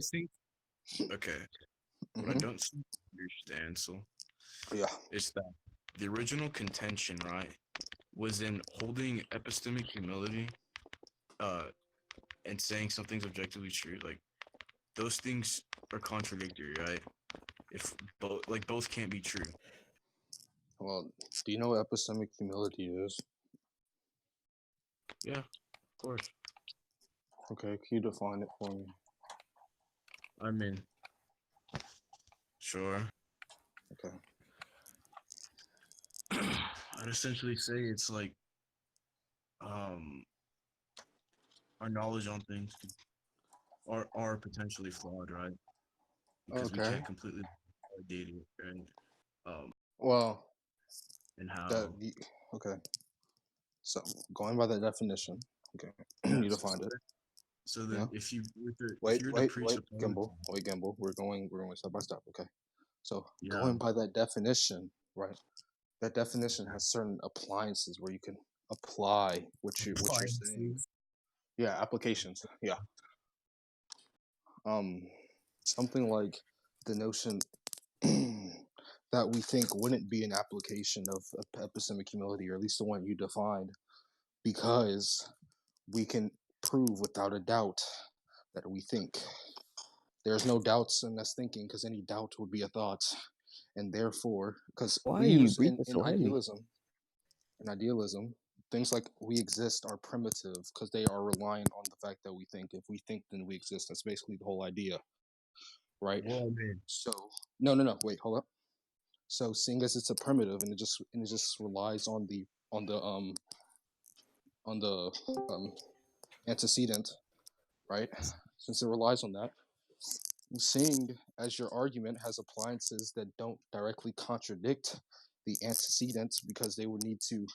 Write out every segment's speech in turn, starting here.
think okay. What I Hmm. don't understand, so Yeah. is that the original contention, right, was in holding epistemic humility, uh, and saying something's objectively true. Like those things are contradictory, right? If both can't be true. Well, do you know what epistemic humility is? Yeah, of course. Okay, can you define it for me? I mean, sure. Okay. I'd essentially say it's like um our knowledge on things are potentially flawed, right? Because we Okay. can't completely validate it, right? Well, And that how the okay. So going by that definition, okay, yeah. you defined it. So Yeah. then, if Wait, you're the wait, wait, presuppose, Gimbal. Wait, Gimbal. We're going step by step. Okay. So yeah, going by that definition, right? That definition has certain appliances where you can apply what you're saying. appliances. Yeah, applications. Yeah. Um, something like the notion that we think wouldn't be an application of epistemic humility, or at least the one you defined, because we can prove without a doubt that we think. There's no doubts in us thinking because any doubt would be a thought. And therefore, because we Why? use Breathe so heavy. in idealism, things like we exist are primitive because they are reliant on the fact that we think. If we think, then we exist. That's basically the whole idea, right? Well, I mean, So, no, wait, hold up. So, seeing as it's a primitive and it just relies on the antecedent, right? Since it relies on that, seeing as your argument has appliances that don't directly contradict the antecedents because they would need to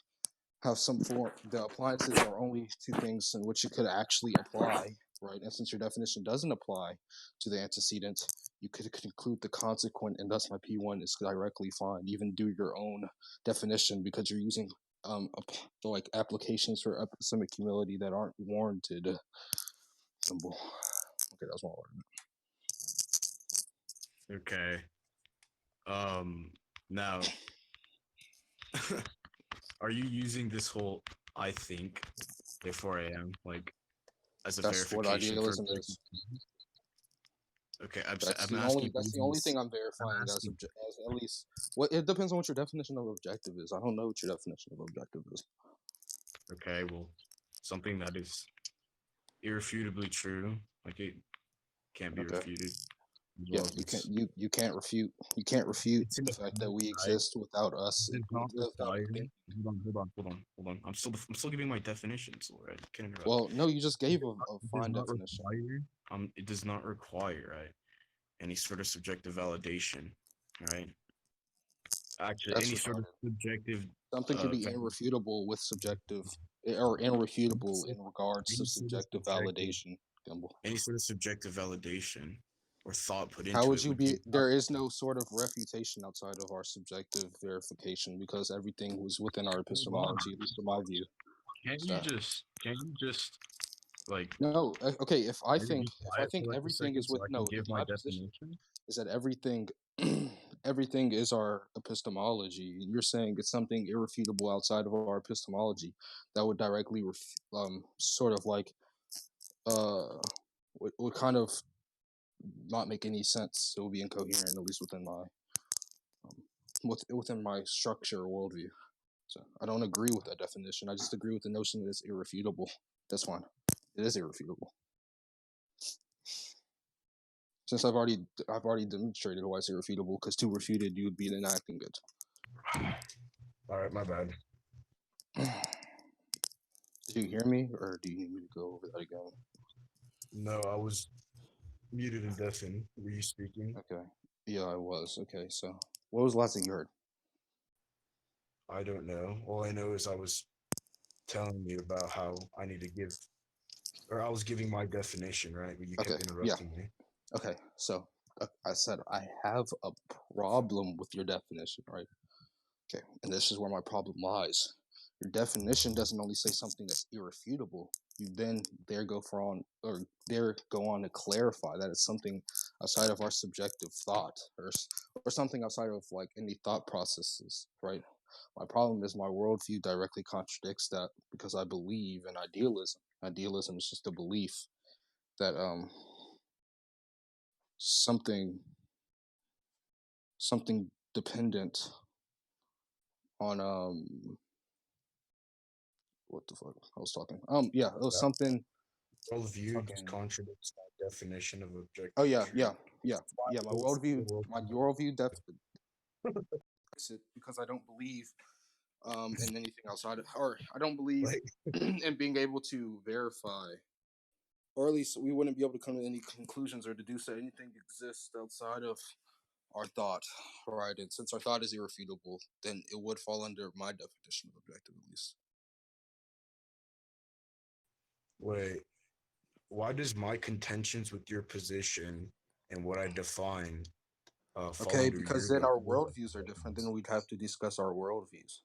have some form, the appliances are only two things in which it could actually apply, right? And since your definition doesn't apply to the antecedent, you could conclude the consequent, and thus my P1 is directly fine. Even do your own definition because you're using like applications for epistemic humility that aren't warranted. Symbol. Okay, that's one word. okay. Now, are you using this whole "I think" therefore I am like as a That's what verification for idealism objective? is. Okay, That's I'm the asking only. if you're That's the using only this. thing I'm I'm verifying asking. as at least. What it depends on what your definition of objective is. I don't know what your definition of objective is. Okay, well, something that is irrefutably true, like it can't be Okay. refuted. Yeah, Well, if you can't refute it's in the the fact that we right. exist without us It does not without require. thinking. Hold on. I'm still giving my definitions. All right, can't interrupt. Well, no, you just gave a It does fine not definition. require. It does not require right any sort of subjective validation. Right. Actually, That's any sort of retarded. subjective. Something can be Val- irrefutable with subjective, or irrefutable in regards to any sort of subjective subjective. validation. Gimbal. Any sort of subjective validation or thought put How into would it you would be? be. There is no sort of refutation outside of our subjective verification because everything was within our Hold on. epistemology, at least in my view. So, Can't you just like no, okay. maybe be If I quiet for think like a everything second is so with I can no, give if my my position definition? is that everything, everything is our epistemology, and you're saying it's something irrefutable outside of our epistemology that would directly, sort of like, uh, would kind of not make any sense. It would be incoherent, at least within my within my structure or worldview. So I don't agree with that definition. I just agree with the notion that it's irrefutable. That's fine. It is irrefutable. Since I've already demonstrated why it's irrefutable, because to refute it, you would be enacting it. All right, my bad. Did you hear me, or do you need me to go over that again? No, I was muted and deafened. Were you speaking? Okay. Yeah, I was. Okay, so what was the last thing you heard? I don't know. All I know is I was telling you about how I need to give, or I was giving my definition, right? But you Okay, kept yeah. interrupting me. Okay, so I said I have a problem with your definition, right? Okay, and this is where my problem lies. Your definition doesn't only say something that's irrefutable, you then go on to clarify that it's something outside of our subjective thought, or something outside of like any thought processes, right? My problem is my worldview directly contradicts that because I believe in idealism. Idealism is just a belief that something dependent on what the fuck I was talking. Yeah, it was That something worldview just fucking. contradicts that definition of Oh objective yeah, truth. yeah, yeah, Why yeah. is the My worldview worldview it because I don't believe in anything outside of, or I don't believe like in being able to verify, or at least we wouldn't be able to come to any conclusions or deduce that anything exists outside of our thought, right? And since our thought is irrefutable, then it would fall under my definition of objective, at least. wait, why does my contentions with your position and what I define fall Okay, under because your then our your worldviews are different. Then definitions? we'd have to discuss our worldviews.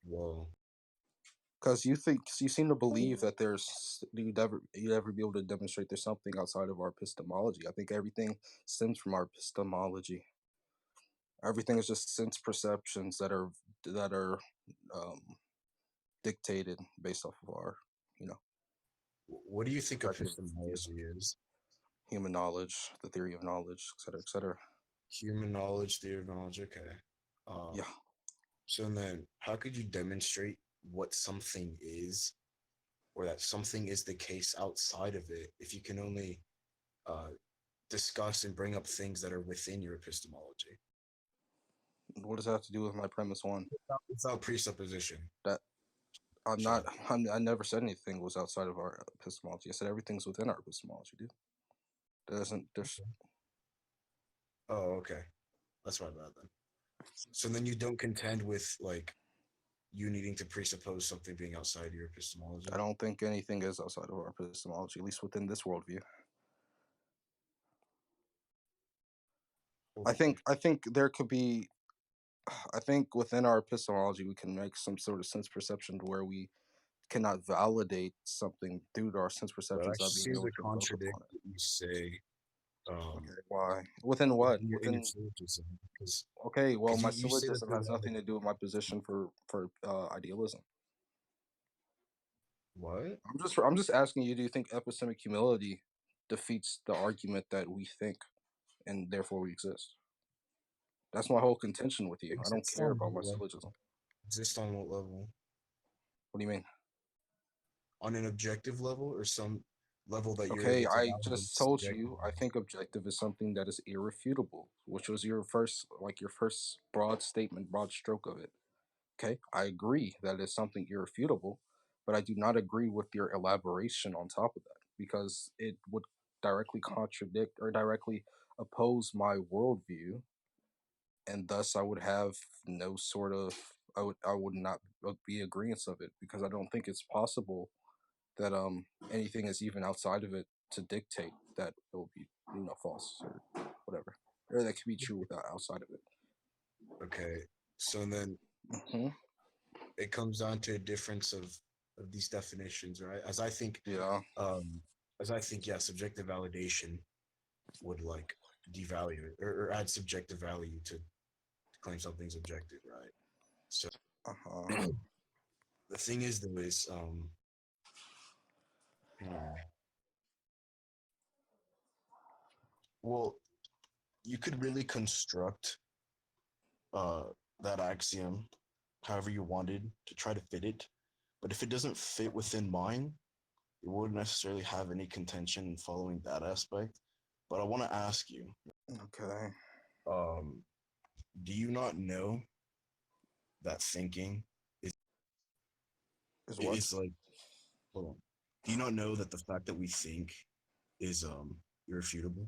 Well, Because you seem to believe that you'd ever be able to demonstrate there's something outside of our epistemology. I think everything stems from our epistemology. Everything is just sense perceptions that are um, dictated based off of our, you know, what do you think subjective views, epistemology is? human knowledge, the theory of knowledge, etc., etc. Human knowledge, theory of knowledge. Okay. Yeah, So then, how could you demonstrate what something is, or that something is the case outside of it, if you can only uh, discuss and bring up things that are within your epistemology what does that have to do with my premise one? without presupposition? That I'm Sure. not. I never said anything was outside of our epistemology. I said everything's within our epistemology, dude. There isn't. There's. Oh, okay. That's my bad then. So then you don't contend with like you needing to presuppose something being outside your epistemology. I don't think anything is outside of our epistemology, at least within this worldview. Okay. I think there could be. I think within our epistemology we can make some sort of sense perception to where we cannot validate something due to our sense That perceptions not actually being seems able to to invoke contradict upon it. what you say um, Okay, why? Within what? in your Within. syllogism. Okay, well, Because my you say that syllogism there's has only nothing to do with my position for idealism. what? I'm just asking you. Do you think epistemic humility defeats the argument that we think and therefore we exist? That's my whole contention with you. I don't Exists care on about my what level? syllogism. Exist on what level? What do you mean? On an objective level or some level that you're Okay, able to I validate just told you subjectively? I think objective is something that is irrefutable, which was your first broad statement, broad stroke of it. Okay, I agree that it's something irrefutable, but I do not agree with your elaboration on top of that because it would directly contradict or directly oppose my worldview, and thus I would have no sort of I would not be agreeance of it because I don't think it's possible that anything is even outside of it to dictate that it will be false or whatever, or that could be true without outside of it. Okay. So then Hmm. it comes down to a difference of these definitions, right? Yeah. Um, as I think, yeah, subjective validation would like devalue it or add subjective value to claim something's objective, right? So Uh huh. the thing is though is hmm, well, you could really construct uh that axiom however you wanted to try to fit it, but if it doesn't fit within mine, it wouldn't necessarily have any contention in following that aspect. But I want to ask you, Okay. um, do you not know that thinking is Is what? is like, hold on, do you not know that the fact that we think is irrefutable?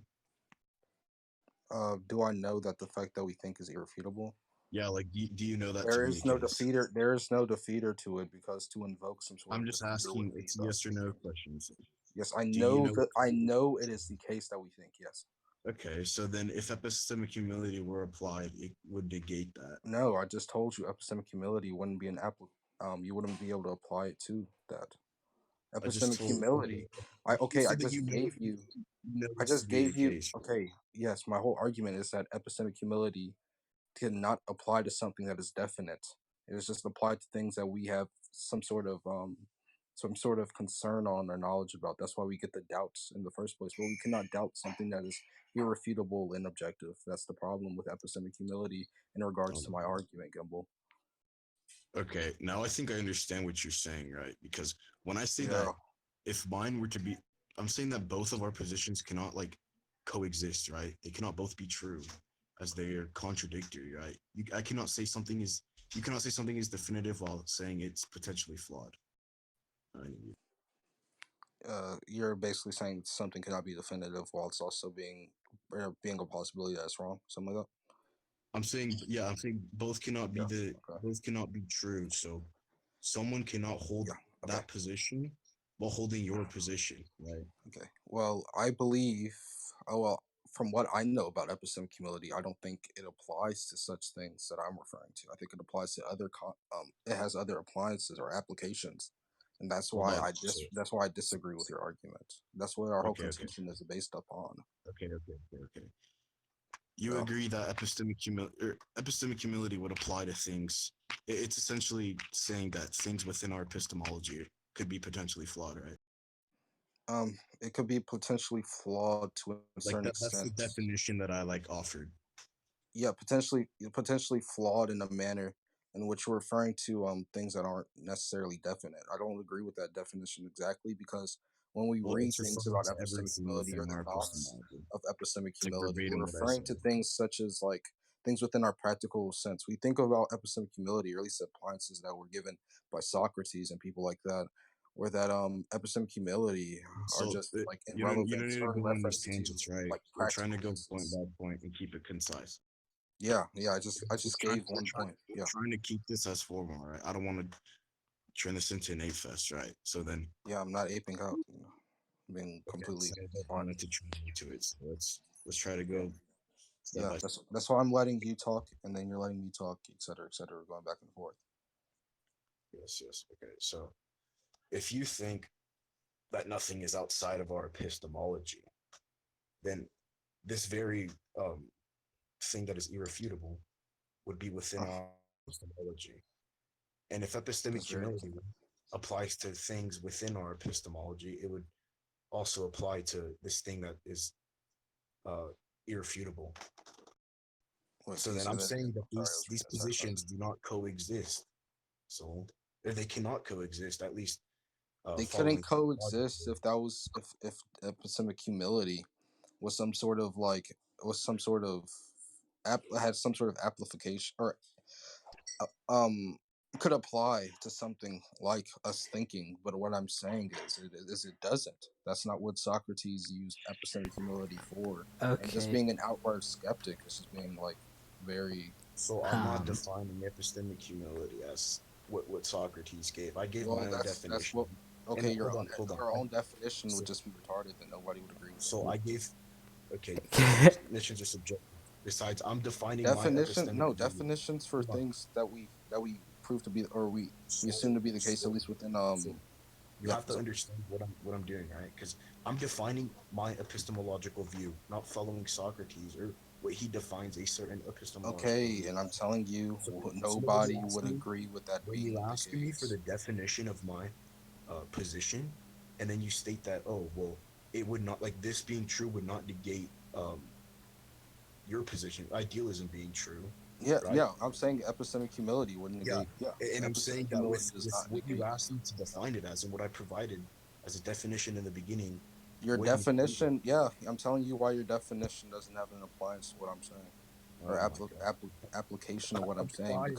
Do I know that the fact that we think is irrefutable? Yeah, like do you know that to There be the is no case? defeater. There is no defeater to it because to invoke some sort I'm of just defeater asking, would be it's the yes or no questions. yes. Do you know? I know it is the case that we think. Yes. Okay, so then if epistemic humility were applied, it would negate that. No, I just told you epistemic humility wouldn't be an apple. You wouldn't be able to apply it to that. I just Epistemic told. humility. You I said that just gave you. you know I this to just be the gave you. case. Okay, yes. My whole argument is that epistemic humility cannot apply to something that is definite. It is just applied to things that we have some sort of concern on or knowledge about. That's why we get the doubts in the first place. But we cannot doubt something that is irrefutable and objective. That's the problem with epistemic humility in regards to Um, my argument, Gimbal. okay, now I think I understand what you're saying, right? Because when I say Yeah. that if mine were to be, I'm saying that both of our positions cannot like coexist, right? They cannot both be true, as they are contradictory, right? I cannot say something is you cannot say something is definitive while saying it's potentially flawed. Right? You're basically saying something cannot be definitive while it's also being a possibility that's wrong, something like I'm saying, yeah, I'm saying that. Yeah. Okay. both cannot be true. So someone cannot hold Yeah. Okay. that position while holding your position, right? Okay. Well, I believe. Oh well. From what I know about epistemic humility, I don't think it applies to such things that I'm referring to. I think it applies to it has other appliances or applications, and Hold on. So that's why I disagree with your argument. That's what our whole okay, okay, contention is based upon. okay. You Yeah. agree that epistemic humility would apply to things. It's essentially saying that things within our epistemology could be potentially flawed, right? It could be potentially flawed to a Like certain that's the extent. definition that I like offered. Yeah, potentially flawed in a manner in which we're referring to things that aren't necessarily definite. I don't agree with that definition exactly because when we Well, read it's things referring about to epistemic everything humility or within the our thoughts epistemology. of epistemic It's like humility, we're verbatim what I referring said. to things such as like things within our practical sense. We think about epistemic humility, or at least appliances that were given by Socrates and people like that, or that epistemic humility are So just like in you don't relevance need to or in go on these reference to tangents, right? like We're trying practical to go point uses. by point and keep it concise. Yeah, yeah. I just gave one point. We're Yeah, trying to keep this as formal, right? I don't want to turn this into an ape fest, right? So then, yeah. I'm not aping out. Being okay, completely so I fine. wanted to try into it. So let's try to Okay. go step Yeah, by step. that's why I'm letting you talk, and then you're letting me talk, etc., etc. Going back and forth. Yes. Okay. So if you think that nothing is outside of our epistemology, then this very thing that is irrefutable would be within Uh, our epistemology. And if epistemic that's very. humility applies to things within our epistemology, it would also apply to this thing that is uh, irrefutable. Wait, So can you then say I'm that again? saying that I'm sorry, I was these reading a text positions message. do not coexist. So if they cannot coexist, at least They couldn't following coexist if that was if epistemic humility was some sort of like was some sort of had some sort of application or uh, um could apply to something like us thinking, but what I'm saying it doesn't. That's not what Socrates used epistemic humility for. And just Okay. being an outward skeptic is just being like very So I'm not Um, defining epistemic humility as what Socrates gave. I gave my well. own That's definition. what. And Okay, hold on. your own definition would So, just be retarded, and nobody would agree with it. so I gave okay, okay. definitions are subjective. Besides, I'm defining my Definition epistemic no view. definitions for Hold on. things that we prove to be or we So, assume to be the case, so, at least within so you yeah. have to So understand what I'm doing, right? Because I'm defining my epistemological view, not following Socrates or what he defines a certain epistemological okay, view. and I'm telling you, So, so nobody would agree with that when you're being the asking me for case. the definition of my position, and then you state that, oh well, it would not like this being true would not negate your position, idealism being true, Yeah, right? yeah. I'm saying epistemic humility would Yeah, negate. Yeah, and I'm saying epistemic that humility does with not what you negate asked me to define it as and what I provided as a definition in the beginning your would negate it. definition. Yeah, I'm telling you why your definition doesn't have an appliance to what I'm saying. Or Oh my god. application of what I'm saying Applying.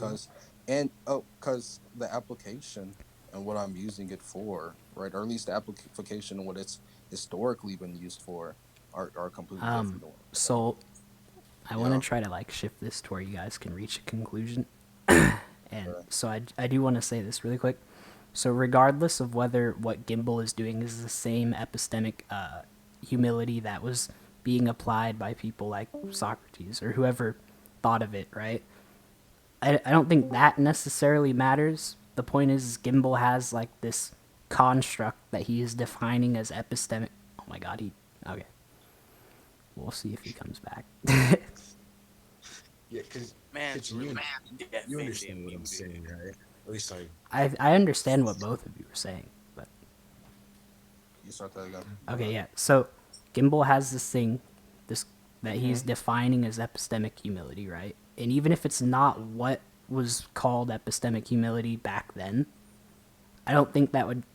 because the application and what I'm using it for, right, or at least the application and what it's historically been used for are completely different than what I'm saying. so I want to Yeah. try to like shift this to where you guys can reach a conclusion. And Okay. so I do want to say this really quick. So regardless of whether what Gymbal is doing is the same epistemic humility that was being applied by people like Socrates or whoever thought of it, right? I don't think that necessarily matters. The point is Gymbal has like this construct that he is defining as epistemic. Oh my god, okay. We'll see if he comes back. Yeah, because Man, you understand what I'm saying, right? At least I understand what both of you are saying, but You start that again. okay, yeah. So Gymbal has this thing, this that he's Mm-hmm. defining as epistemic humility, right? And even if it's not what was called epistemic humility back then, I don't think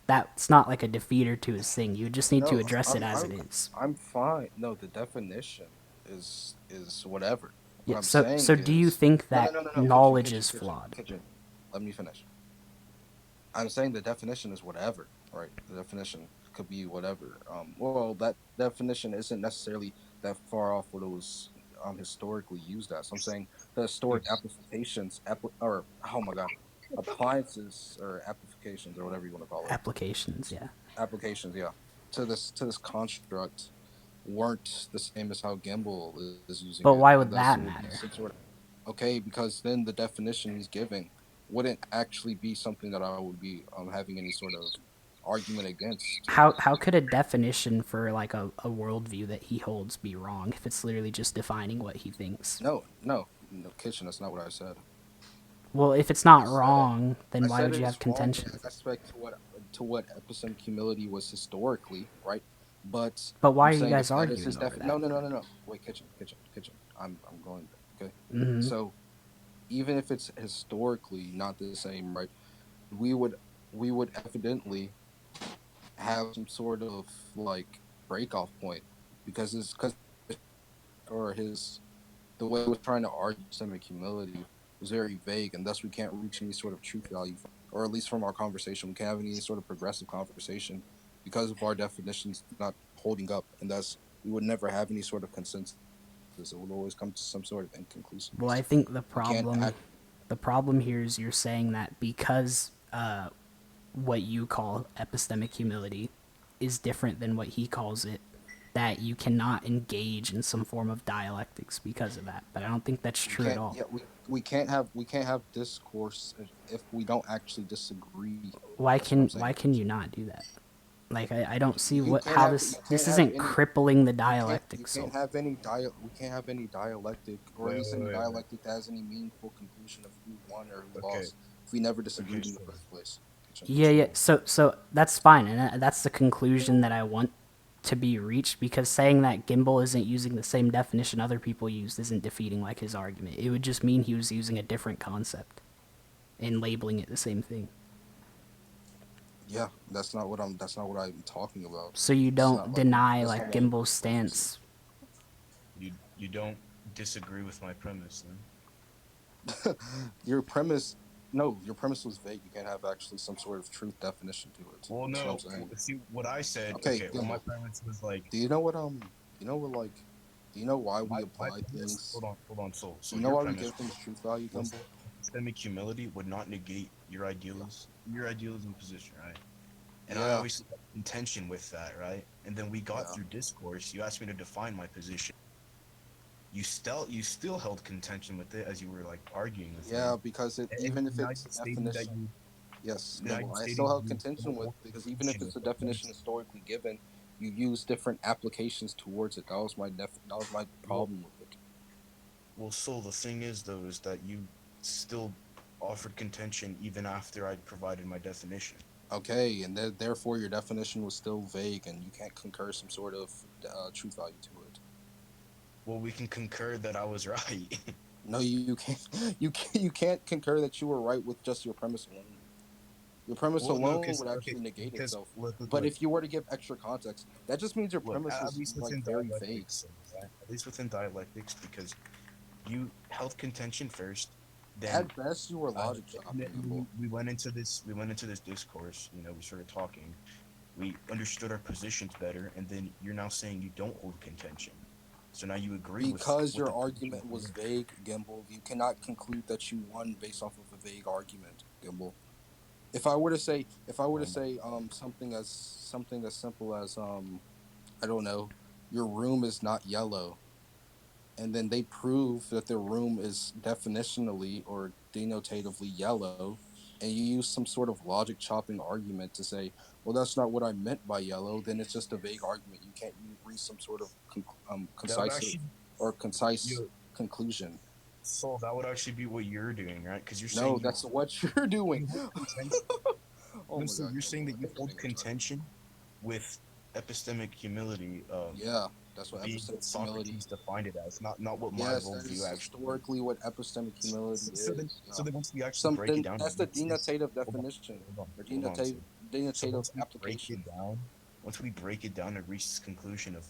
that's not like a defeater to his thing. You would just need to No, address it as it is. I'm fine. No, the definition is whatever. What Yeah. I'm So saying so do you is think no, that no, no, no, no. knowledge is flawed? Kitchen. Let me finish. I'm saying the definition is whatever, right? The definition could be whatever. Well, that definition isn't necessarily that far off what it was historically used as. I'm saying the historic applications, or oh my god, appliances or applications or whatever you want to call it. Applications, yeah. Applications, yeah. To this construct weren't the same as how Gymbal is using But it. why And would thus that it would be matter? some sort of okay, because then the definition he's giving wouldn't actually be something that I would be having any sort of argument against. How could a definition for like a worldview that he holds be wrong if it's literally just defining what he thinks? No, kitchen. That's not what I said. Well, if it's not I said wrong, then I why said would it you was have wrong contention? in respect to what epistemic humility was historically, right? But But why I'm are you saying guys if that is arguing his over definition. that? No. Wait, kitchen. I'm going there. Okay. Mm-hmm. So even if it's historically not the same, right? We would evidently have some sort of like break off point because his the way he was trying to argue epistemic humility was very vague, and thus we can't reach any sort of truth value, or at least from our conversation, we can't have any sort of progressive conversation because of our definitions not holding up, and thus we would never have any sort of consensus. It would always come to some sort of Well, I inconclusiveness. think the We can't problem act. the problem here is you're saying that because what you call epistemic humility is different than what he calls it, that you cannot engage in some form of dialectics because of that. But I don't think that's We true at can't. all. Yeah, we can't have discourse if we don't actually disagree. That's what I'm saying. Why can you not do that? Like I don't see You what can't how have. You this can't have isn't any. crippling the You can't. You dialectics. can't So have any We can't have any dialectic, or at least any dialectic that has any meaningful conclusion of who won or who lost. If we never disagreed in the first place. yeah. So that's fine, and that's the conclusion that I want to be reached, because saying that Gymbal isn't using the same definition other people used isn't defeating like his argument. It would just mean he was using a different concept and labeling it the same thing. Yeah, that's not what I'm talking about. So you It's don't not like deny that's like not Gymbal's stance. you don't disagree with my premise, then? your premise. No, your premise was vague. You can't have actually some sort of truth definition to it. Well, That's no. what I'm saying. See what I said. Okay, Well, my Gymbal. premise was like. Do you know what you know what like do you know why we My apply premise. things? Hold on. So Do you know your why we premise give things truth value, was Gymbal? that epistemic humility would not negate your idealism position, right? And I Yeah, always had intention with that, right? And then we got yeah. through discourse. You asked me to define my position. You still held contention with it as you were like arguing with Yeah, me. because And even if now it's you're a stating that definition, you yes, now you're Gymbal, I stating still have you contention don't with hold because even if contention it's with a what definition makes historically given, you use different applications towards it. That was my well, problem with it. so the thing is though is that you still offered contention even after I'd provided my definition. Okay, and therefore your definition was still vague, and you can't concur some sort of truth value to it. Well, we can concur that I was right. No, you can't. You can't concur that you were right with just your premise alone. Your premise Well, no, alone would okay, actually negate because itself. look, But if you were to give extra context, that just means your look, premise at was least like within very vague. dialectics, right? At least within dialectics, because you held contention first, then At best, you were logic and then shopping, Gymbal. we went into this discourse. We started talking. We understood our positions better, and then you're now saying you don't hold contention. So now you agree Because with your the contention. argument was vague, Gymbal. You cannot conclude that you won based off of a vague argument, Gymbal. If I were to say something as simple as I don't know, your room is not yellow, and then they prove that their room is definitionally or denotatively yellow, and you use some sort of logic chopping argument to say, well, that's not what I meant by yellow, then it's just a vague argument. You can't reach some sort of That would concise actually, or concise you, conclusion. so that would actually be what you're doing, right? Because you're No, saying that's what you're doing. you hold contention. Oh my So god, you're saying Campbell, that I you think you're hold being retarded. contention with epistemic humility, Yeah, that's what being what epistemic humility. Socrates defined it as, not what my Yes, that is worldview actually is. historically what epistemic humility So then, is. Yeah. once we actually break it Something down, that's the denotative definition or hold on. So denotative once we break application. it down, and reach this conclusion of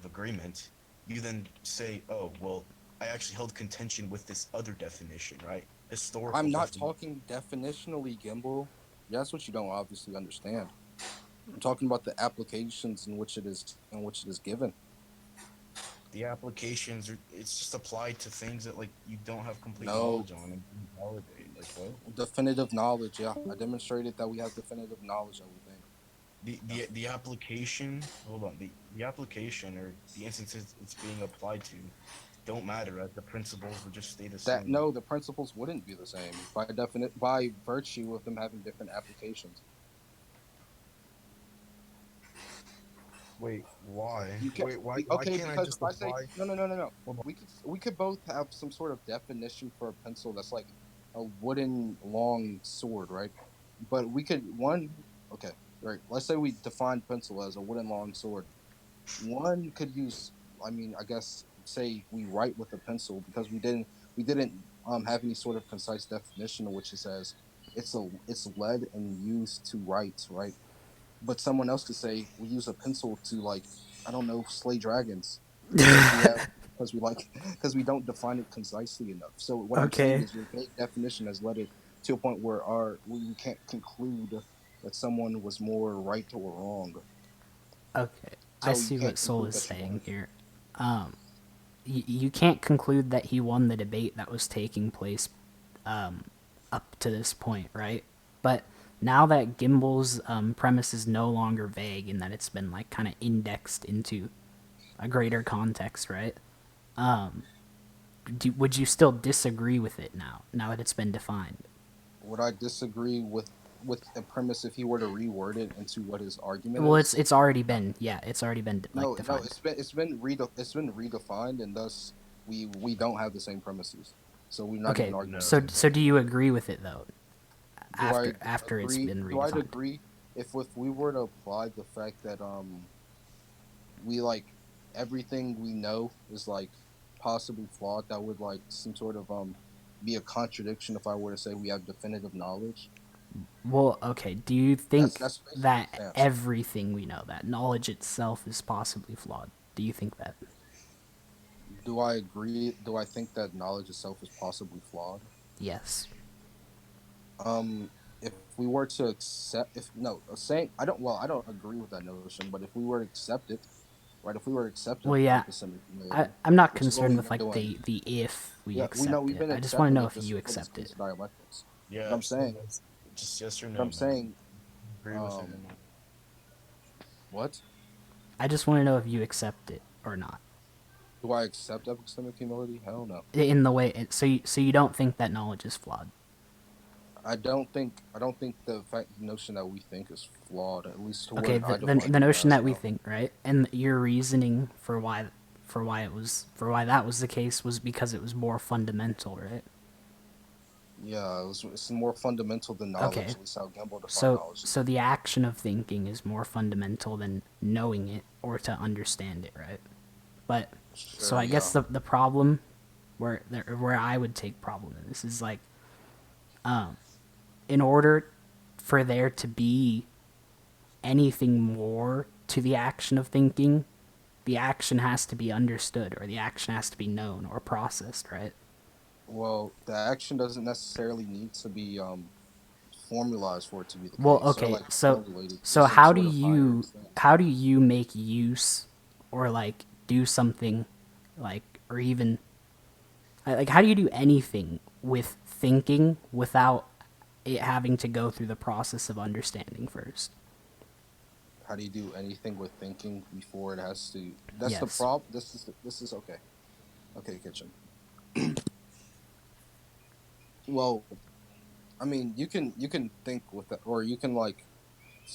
agreement, you then say, oh well, I actually held contention with this other definition, right? Historical I'm not definition. talking definitionally, Gimbal. That's what you don't obviously understand. I'm talking about the applications in which it is given. The applications are, it's just applied to things that like you don't have complete No, knowledge on and validate. Like what? definitive knowledge. Yeah, I demonstrated that we have definitive knowledge that we think. The application, hold on, the application or the instances it's being applied to don't matter, right? The principles would just stay the That same. no, the principles wouldn't be the same by virtue of them having different applications. Wait, why? You can Why okay can't I because just if I say apply? no, Hold on. we could both have some sort of definition for a pencil that's like a wooden long sword, right? But we could one okay right. Let's say we define pencil as a wooden long sword. One could use, I mean, I guess say we write with a pencil because we didn't have any sort of concise definition of which it says it's lead and used to write, right? But someone else could say we use a pencil to like I don't know slay dragons because we have because we don't define it concisely enough. So what I'm saying Okay. is your vague definition has led it to a point where we can't conclude that someone was more right or wrong. Okay. I So you see what can't Soul conclude is that you saying won. here. You can't conclude that he won the debate that was taking place up to this point, right? But now that Gimbal's premise is no longer vague and that it's been like kind of indexed into a greater context, right? Would you still disagree with it now that it's been defined? Would I disagree with a premise if he were to reword it into what his argument Well, is? it's already been it's already been like No, defined. it's been redefined, and thus we don't have the same premises. So we're not even Okay, arguing the No. same so point. do you agree with it though? Do I After it's agree? been Do I redefined. agree if we were to apply the fact that we like everything we know is like possibly flawed, that would like some sort of be a contradiction if I were to say we have definitive knowledge. Well, okay. Do you think That's basically the that stance. everything we know, that knowledge itself, is possibly flawed? Do you think that? Do I agree? Do I think that knowledge itself is possibly flawed? Yes. If we were to accept, if no, saying I don't, well, I don't agree with that notion, but if we were to accept it, right? If we were to accept Well, yeah. epistemic humility, I'm not which is what concerned we've with been like doing, the if we yeah, we know accept we've it. been I just want to accepting know it if just you for this accept case it. of dialectics. But Yeah. I'm So saying, just yes or but no, I'm man. saying, Agree with it or not? what? I just want to know if you accept it or not. Do I accept epistemic humility? Hell no. In the way, so you don't think that knowledge is flawed? I don't think the notion that we think is flawed, at least to Okay, what I define the it notion as. that we No. think, right, and your reasoning for why that was the case was because it was more fundamental, right? Yeah, it's more fundamental than knowledge. Okay, At least how Gimbal defined so knowledge. so the action of thinking is more fundamental than knowing it or to understand it, right? But so Sure, I yeah. guess the problem where I would take problem in this is like, in order for there to be anything more to the action of thinking, the action has to be understood or the action has to be known or processed, right? Well, the action doesn't necessarily need to be formalized for it to be the Well, case. They're okay, like so correlated to so some sort of higher instance. how do you make use or like do something like or even like how do you do anything with thinking without it having to go through the process of understanding first? How do you do anything with thinking before it has to? That's the Yes. problem. This is okay. Okay, kitchen. Well, I mean, you can think with that, or you can like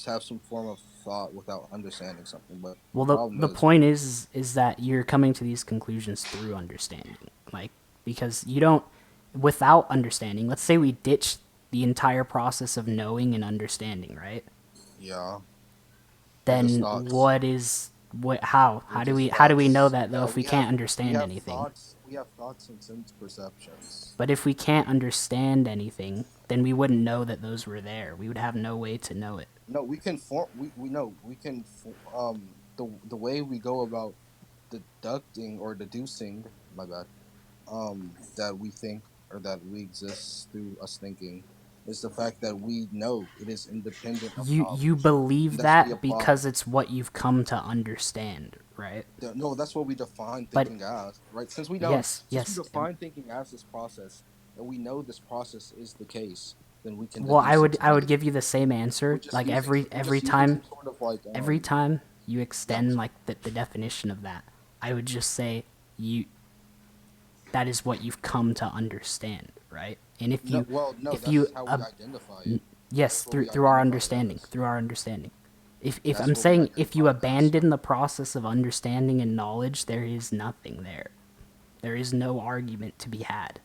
have some form of thought without understanding something. But Well, the problem the is, point is that you're coming to these conclusions through understanding, like because you don't without understanding. Let's say we ditch the entire process of knowing and understanding, right? yeah, we're just Then thoughts. what is what? How We're do we just know thoughts. that though Yeah, if we can't understand anything? we have thoughts and sense perceptions. But if we can't understand anything, then we wouldn't know that those were there. We would have no way to know it. No, we can form. We know we can. The way we go about deducting or deducing. My bad. That we think or that we exist through us thinking is the fact that we know it is independent of You knowledge, and believe that's what we that apply. because it's what you've come to understand, right? No, that's what we define But thinking as, right? yes, Since we yes. define thinking as this process, and we know this process is the case, then we can Well, deduce it to I be would the give you case. the same answer. Like We're just using some sort of like every time you yeah. extend like the definition of that, I would just say you that is what you've come to understand, right? And No, well, no, if you that's how we identify it. yes, That's what we through our identify it understanding, as. through our understanding. If That's I'm what we saying if you identify it as. abandon the process of understanding and knowledge, there is nothing there. There is no argument to be had.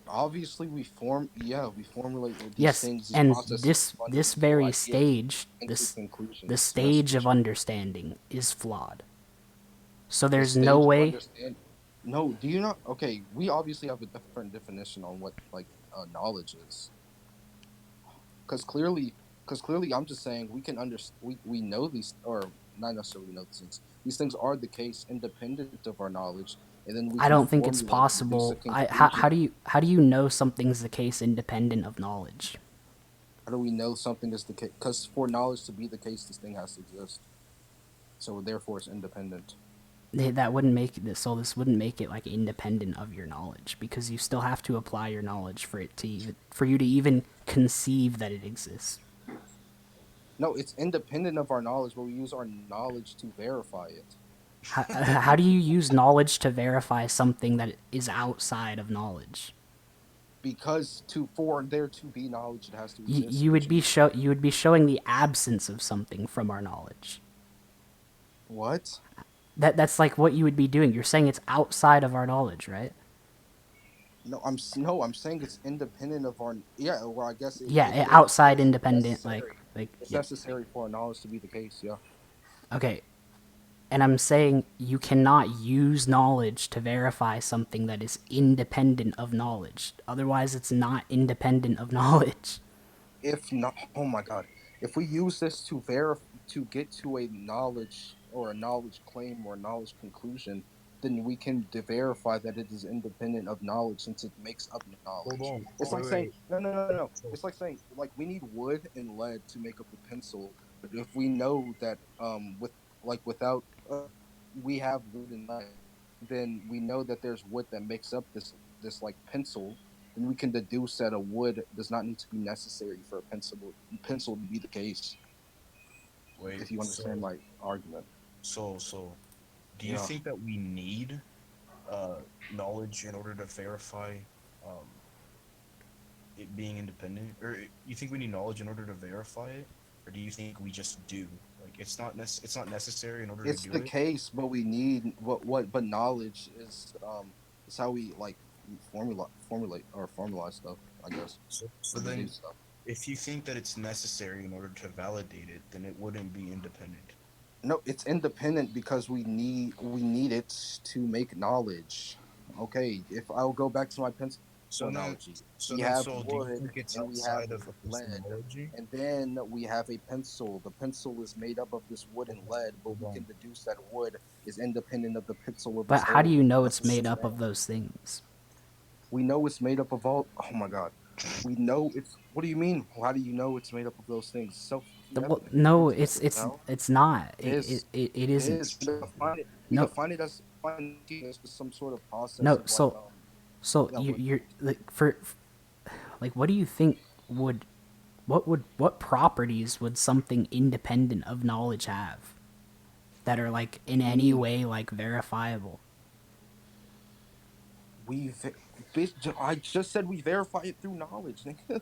Obviously, we formulate these Yes, things, these and processes of this fundamental very ideas stage, into the conclusions. Yes, stage for of sure. understanding is flawed. So The there's no stage of way. understand. No, do you not? Okay, we obviously have a different definition on what like knowledge is, because clearly, I'm just saying we can we know these, or not necessarily know these things. These things are the case, independent of our knowledge, and then we I can don't think it's formulate, deduce a possible. conclusion. How do you know something's the case independent of knowledge? How do we know something is the case? Because for knowledge to be the case, this thing has to exist. So therefore, it's independent. That wouldn't make this so this wouldn't make it like independent of your knowledge because you still have to apply your knowledge for it to even for you to even conceive that it exists. No, it's independent of our knowledge, but we use our knowledge to verify it. How do you use knowledge to verify something that is outside of knowledge? Because for there to be knowledge, it has to exist. You would be showing the absence of something from our knowledge. What? That's like what you would be doing. You're saying it's outside of our knowledge, right? No, I'm saying it's independent of our. Yeah, well, I guess Yeah, it outside is independent necessary. It's yeah. necessary for our knowledge to be the case. Yeah. Okay, and I'm saying you cannot use knowledge to verify something that is independent of knowledge. Otherwise, it's not independent of knowledge. If not, oh my god, if we use this to to get to a knowledge or a knowledge claim or a knowledge conclusion, then we can verify that it is independent of knowledge since it makes up Hold knowledge. on. It's like Wait, saying wait. no. So, It's like saying like we need wood and lead to make up a pencil, but if we know that without we have wood and lead, then we know that there's wood that makes up this like pencil, then we can deduce that a wood does not need to be necessary for a pencil to be the case. wait. If you understand my argument, So, do you yeah. think that we need knowledge in order to verify um it being independent, or you think we need knowledge in order to verify it, or do you think we just do? Like it's not necessary in order to It's do the it. case, but we need but knowledge is how we like formulate or formalize stuff, I guess, So or then, deduce stuff. if you think that it's necessary in order to validate it, then it wouldn't be independent. No, it's independent because we need it to make knowledge. Okay, if I'll go back to my pencil So then, analogy, we have do you wood think it's and we have outside of lead, epistemology? and then we have a pencil. The pencil is made up of this wood and lead, but Hold we on. can deduce that wood is independent of the pencil of But this how do whole you know of it's this made whole up thing. of those things? We know it's made up of all. Oh my god, we know it's. What do you mean? How do you know it's made up of those things? Well, Self-evident. no, What the hell? it's not. It is. It It is. isn't. We No, define it as some sort of process no. of like yeah. You're like like what do you think would what properties would something independent of knowledge have that are like in We any need way like verifiable? we. Bitch, I just said we verify it through knowledge, nigga.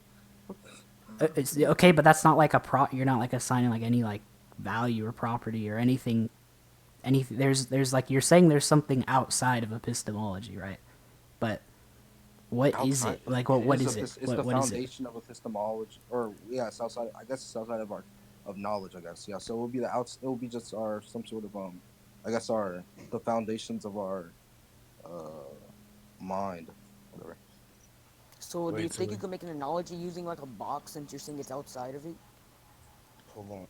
It's okay, but that's not like you're not like assigning like any like value or property or anything. Anything there's like you're saying there's something outside of epistemology, right? But what is Outside, it? Like what is it? it's the What is it? foundation of epistemology, or yeah, it's outside. I guess it's outside of our of knowledge. I guess yeah. So it would be the outs. It would be just our some sort of I guess our the foundations of our mind, whatever. So do you Wait, so think you could make an analogy using like a box since you're saying it's outside of it? hold on.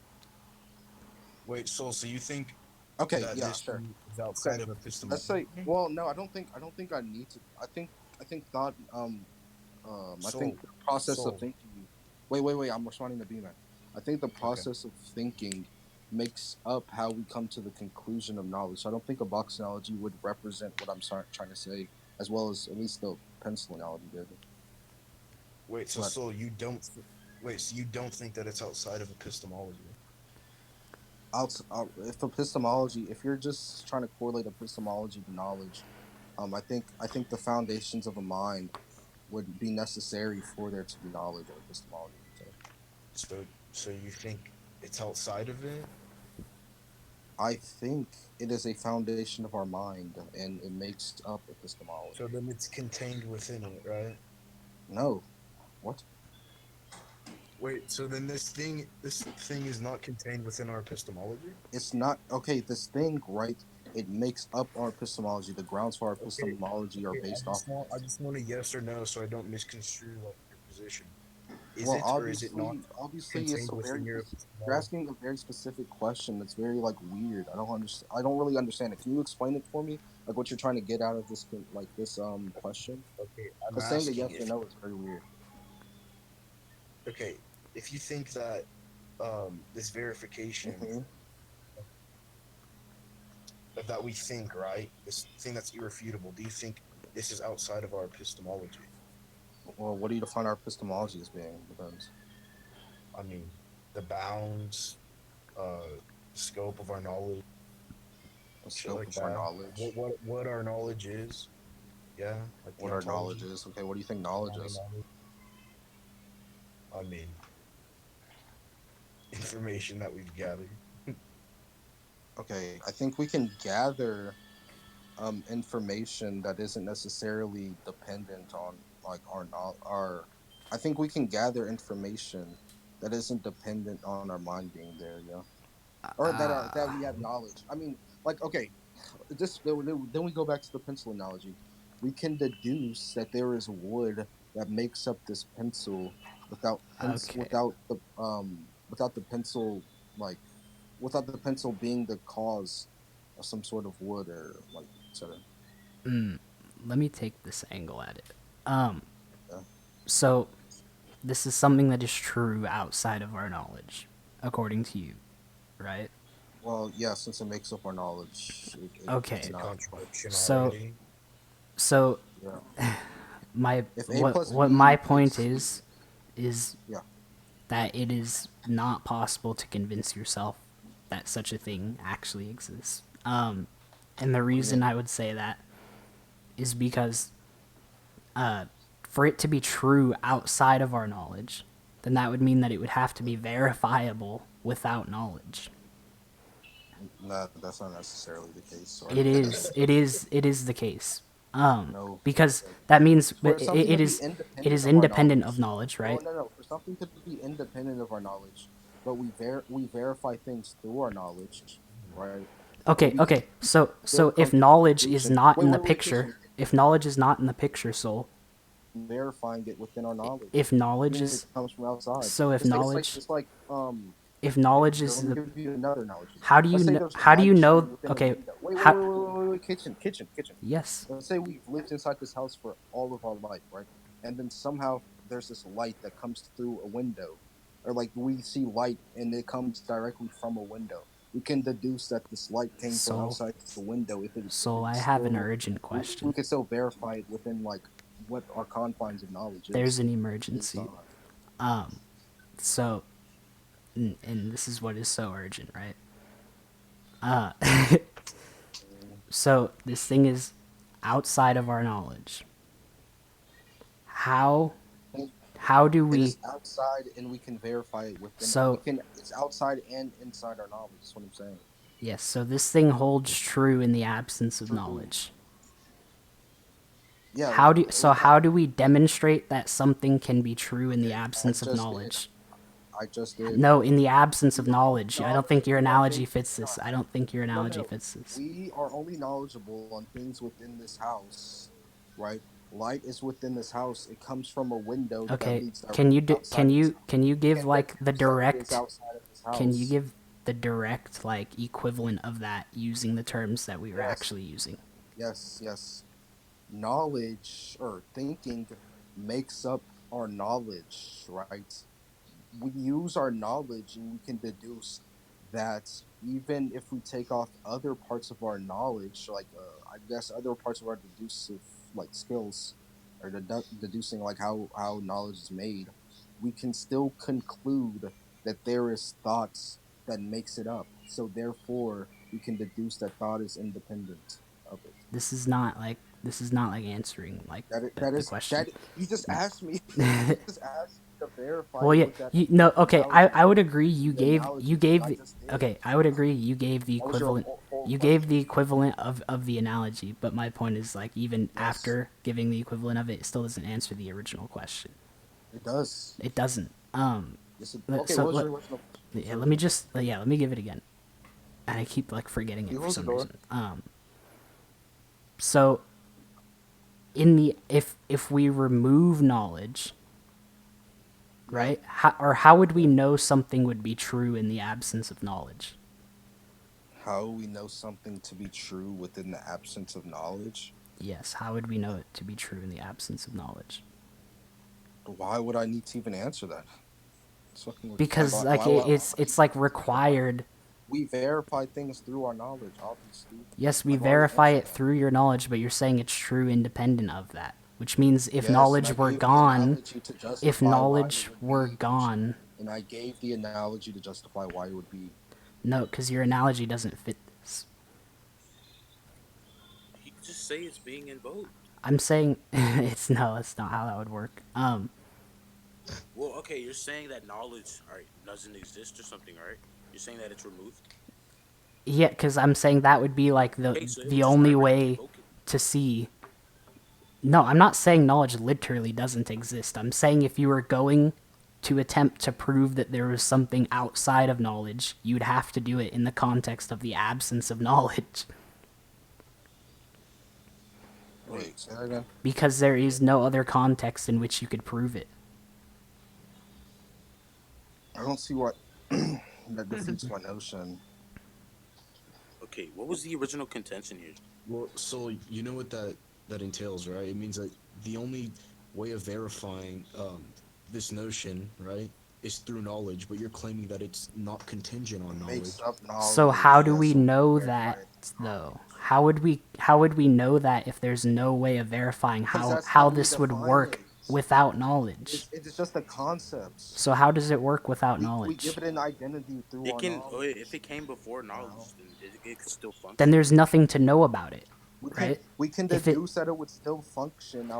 Wait, so you think Okay, that yeah, this sure. is outside Okay, of let's epistemology? say. Well, no, I don't think I need to. I think thought. I think Soul, the process of soul. thinking. Wait. I'm responding to B man. I think the Okay. process of thinking makes up how we come to the conclusion of knowledge. So I don't think a box analogy would represent what I'm trying to say, as well as at least the pencil analogy did. Wait, so But Soul, wait, so you don't think that it's outside of epistemology? if epistemology, if you're just trying to correlate epistemology to knowledge, I think the foundations of a mind would be necessary for there to be knowledge of epistemology. So So you think it's outside of it? I think it is a foundation of our mind, and it makes up epistemology. So then it's contained within it, right? No, what? Wait, so then this thing is not contained within our epistemology? It's not okay. This thing, right? It makes up our epistemology. The grounds for our Okay, epistemology are okay. based off of I this. just want a yes or no, so I don't misconstrue like your position. Is Well, it or is it not obviously, it's contained a within very. your You're epistemology? asking a very specific question that's very like weird. I don't understand. I don't really understand it. Can you explain it for me? Like what you're trying to get out of this, like this question? Okay, I'm Because saying a asking yes or if no is very weird. okay, if you think that this verification Hmm. that we think, right? This thing that's irrefutable, do you think this is outside of our epistemology? Well, what do you define our epistemology as being? Depends. I mean, the bounds, uh, scope of our knowledge, The shit scope like of our that. knowledge. What our knowledge is, yeah, like the What our knowledge ontology, is. Okay, what do you think knowledge my is? knowledge. I mean, information that we've gathered. Okay, I think we can gather information that isn't necessarily dependent on like our. I think we can gather information that isn't dependent on our mind being there. Yeah, or that we have knowledge. I mean, like okay, this then we go back to the pencil analogy. We can deduce that there is wood that makes up this pencil Okay. without the pencil like without the pencil being the cause of some sort of wood or like etc. Let me take this angle at it. Um, Yeah. so this is something that is true outside of our knowledge, according to you, right? Well, yeah, since it makes up our knowledge, it's Okay. A not. contradiction So already. so Yeah. my If A plus what B my point makes is yeah. that it is not possible to convince yourself that such a thing actually exists. And the What do you reason mean? I would say that is because for it to be true outside of our knowledge, then that would mean that it would have to be verifiable without knowledge. Nah, that's not necessarily the case. Sorry. It is. It is the case. No. Because that means For something to be it independent is of our independent of knowledge. knowledge, No, right? no, no. For something to be independent of our knowledge, but we verify things through our knowledge, right? And Okay, we can okay. So still come if to the knowledge is conclusion. not in the Wait, Kitchen. picture, if knowledge is not in the picture, soul, Verifying it within our knowledge, if knowledge even if it is comes from outside. so It's like if knowledge here, is let me the give you another analogy. how do you Let's say know there's how do you light shining know within a okay window. how Kitchen. yes Let's say we've lived inside this house for all of our life, right? And then somehow there's this light that comes through a window, or like we see light and it comes directly from a window. We can deduce that this light came from soul outside the window. If soul I it's have an still, urgent we question. can still verify it within like what our confines of knowledge There's is an based emergency. on that. So and this is what is so urgent, right? So this thing is outside of our knowledge. How How do It we? is outside, and we can verify it within. So It's outside and inside our knowledge. That's what I'm saying. yes, so this thing holds true in the absence of True. knowledge. Yeah. How do we demonstrate that something can be true in the absence of just did. knowledge? I just did. No, in the absence of knowledge. I don't think your we are analogy only- fits this. I don't think your analogy no. fits this. We are only knowledgeable on things within this house, right? Light is within this house. It comes from a window that Okay, leads can you do, outside of this house. can you give And like the stuff is direct outside of this can you house. give the direct like equivalent of that using the terms that we were Yes. actually using? Yes. Knowledge or thinking makes up our knowledge, right? We use our knowledge and we can deduce that even if we take off other parts of our knowledge, like I guess other parts of our deducive like skills, or deducing like how knowledge is made, we can still conclude that there is thoughts that makes it up. So therefore, we can deduce that thought is independent of it. This is not like answering like the question. You just asked me. You just asked me to verify. Well, yeah, with that okay. analogy. I would agree. You The gave analogy I just did. okay. I would agree. You gave the What was your equivalent. whole You gave question? the equivalent of the analogy, but my point is like even Yes. after giving the equivalent of it, it still doesn't answer the original question. It does. It doesn't. Yes, Let- okay, so what was let- your original question? Yeah, let me give it again. And I keep like forgetting it You for close the some door. reason. So in the if we remove knowledge, right? How would we know something would be true in the absence of knowledge? How we know something to be true within the absence of knowledge? Yes, how would we know it to be true in the absence of knowledge? Why would I need to even answer that? It's fucking Because why- like why would I it's even like answer that? required. We verify things through our knowledge, obviously. Yes, we I've already verify answered it that. through your knowledge, but you're saying it's true independent of that, which means if Yes, knowledge and I were gave the gone, analogy to if justify why it knowledge would were be. gone, And I gave the analogy to justify why it would be. no, because your analogy doesn't fit this. He could just say it's being invoked. I'm saying that's not how that would work. Well, okay, you're saying that knowledge, alright, doesn't exist or something, alright? You're saying that it's removed. Yeah, because I'm saying that would be like Okay, so it the would just only automatically way invoke it. to see. No, I'm not saying knowledge literally doesn't exist. I'm saying if you were going to attempt to prove that there was something outside of knowledge, you'd have to do it in the context of the absence of knowledge. Wait, say that again? Because there is no other context in which you could prove it. I don't see what that defeats my notion. Okay, what was the original contention here? Well, so you know what that entails, right? It means that the only way of verifying this notion, right, is through knowledge, but you're claiming that it's not contingent on knowledge. Makes up knowledge. So how do yes, we so know verify that it. though? How would we know that if there's no way of verifying Because that's how we this would define work it. without knowledge? It's just a concept. So how does it work without We knowledge? give it an identity through It our can, knowledge. if it came before knowledge, then it could still function. Then there's nothing to know about it, right? We can If it- deduce that it would still function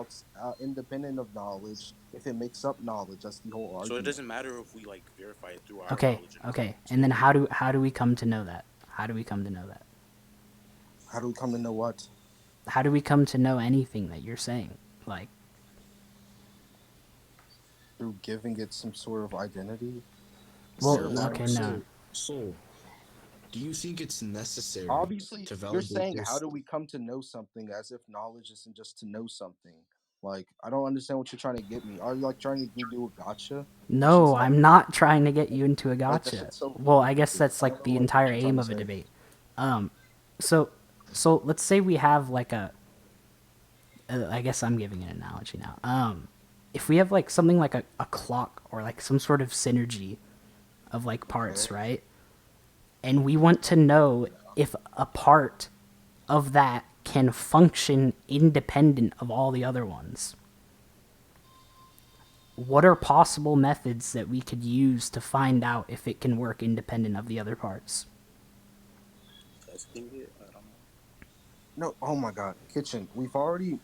independent of knowledge if it makes up knowledge. That's the whole argument. So it doesn't matter if we like verify it through our Okay, knowledge. or not. okay. And then how do we come to know that? How do we come to know that? How do we come to know what? How do we come to know anything that you're saying? Like, Through giving it some sort of identity? well, Verifying okay, it? no. So, do you think it's necessary Obviously, to you're validate saying this? how do we come to know something as if knowledge isn't just to know something. Like, I don't understand what you're trying to get me. Are you like trying to do a gotcha? No, Shit's I'm not trying to get you into a Like, that gotcha. shit's so Well, I guess that's I don't like the know what entire you're trying aim to of a say. debate. So let's say we have like I guess I'm giving an analogy now. If we have like something like a clock or like some sort of synergy of like parts, Okay. right? And we want to know if a part of that can function independent of all the other ones. What are possible methods that we could use to find out if it can work independent of the other parts? Testing it, I don't know. No, oh my god, Kitchen. We've already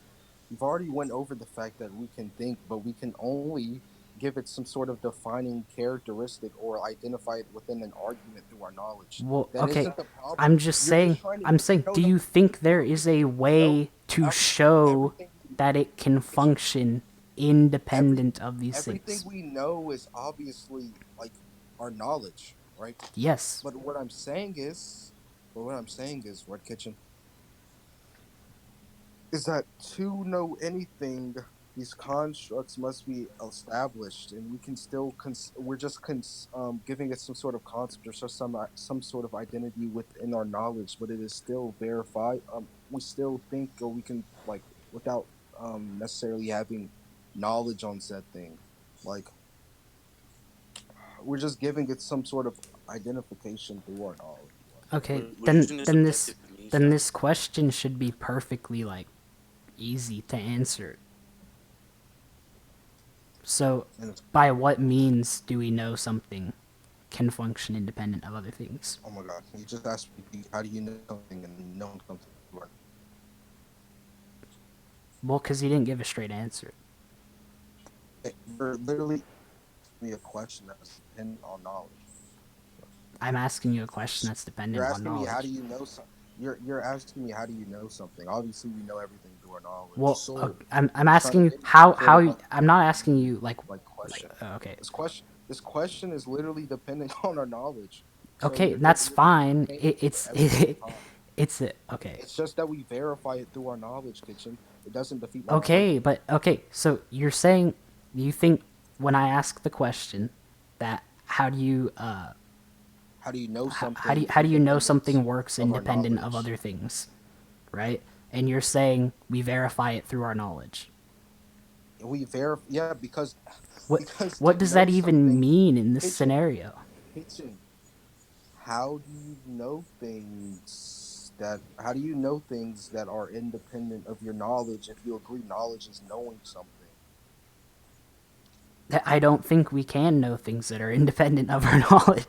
went over the fact that we can think, but we can only give it some sort of defining characteristic or identify it within an argument through our knowledge. Well, That okay. isn't the problem. I'm just You're saying. trying to I'm saying. no, Do no, you think there no, is a no, way to ev- show everything that it can every, function every independent of these everything things? we know is obviously like our knowledge, right? Yes. But what I'm saying is, Red Kitchen, is that to know anything, these constructs must be established, and we can still we're just giving it some sort of concept or some sort of identity within our knowledge, but it is still verified. We still think, or we can like without necessarily having knowledge on said thing, like we're just giving it some sort of identification through our knowledge. Okay. We're using the subjective means Then that this question should be perfectly like easy to answer. So, And it's, by what means do we know something can function independent of other things? oh my god, you just asked me, how do you know something and know something? Well, because you didn't give a straight answer. You're literally me a question that's dependent on knowledge. I'm asking you a question that's dependent You're on asking me how do knowledge. you know something. You're asking me how do you know something. Obviously, we know everything through our knowledge. Well, So I'm you're trying asking to you get me how sort of I'm not asking you like question. okay. This question is literally dependent on our knowledge. So Okay, that's you're fine. saying it It's every single time. it's okay. It's just that we verify it through our knowledge, Kitchen. It doesn't defeat my Okay, argument. but okay. So you're saying you think when I ask the question that how do you How do you know how do you know something something works of our independent of knowledge? other things, right? And you're saying we verify it through our knowledge. We verify, yeah, What because what to does know that even something, mean in this kitchen, scenario? kitchen. How do you know how do you know things that are independent of your knowledge if you agree knowledge is knowing something? I don't think we can know things that are independent of our knowledge.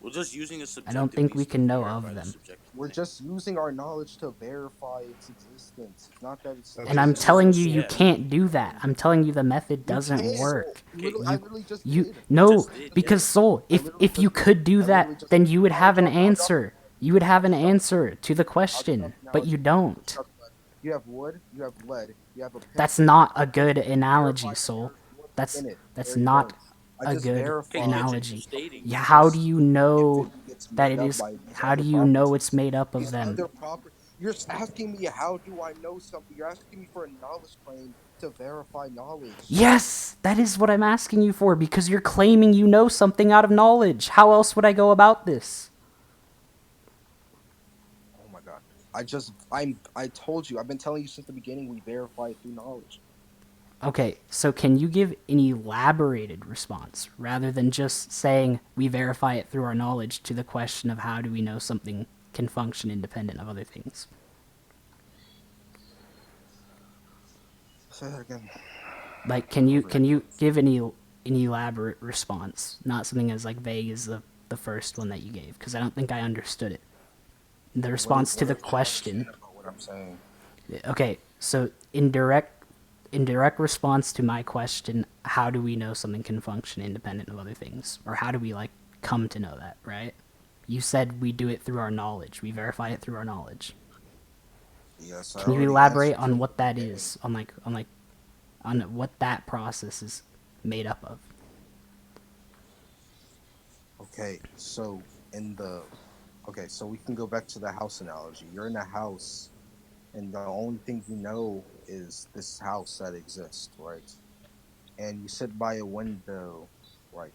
we're just using a I don't subjective think we means to can know verify of the them. subjective We're thing. just using our knowledge to verify its existence. It's not that it's And Okay, I'm this is telling you, also you Yeah, can't do that. I'm telling you the method you doesn't can't. work. okay, I You, literally just you, did. you no, just did, because yeah. Soul, I if literally you just did. could do I literally that, just then did. you would have an I'll drop answer. You would have an I'll drop answer to the I'll drop question, an but analogy. you don't. You have wood, you have lead, you have a That's pencil. not I a just good analogy, verified that Soul. there's wood That's in it. that's There you not go. I a just good Okay, verified Kitchen, you're analogy. stating Yeah, you how do just you if know it's that made it up is? by these How other do you know it's properties. made up of These them? other proper You're asking me how do I know something? You're asking me for a knowledge claim to verify knowledge. Yes, that is what I'm asking you for because you're claiming you know something out of knowledge. How else would I go about this? Oh my god. I told you, I've been telling you since the beginning we verify it through knowledge. Okay, so can you give an elaborated response rather than just saying we verify it through our knowledge to the question of how do we know something can function independent of other things? Say that again. Like, Over can again. you give an elaborate response, not something as like vague as the first one that you gave, because I don't think I understood it. The response to What the don't you question. understand about what I'm saying? Okay, so in direct response to my question, how do we know something can function independent of other things, or how do we like come to know that, right? You said we do it through our knowledge. We verify it through our knowledge. Yes, I Can you already elaborate answered you on in what the that beginning. is? On what that process is made up of? Okay, so in the okay, so we can go back to the house analogy. You're in a house, and the only thing you know is this house that exists, right? And you sit by a window, right?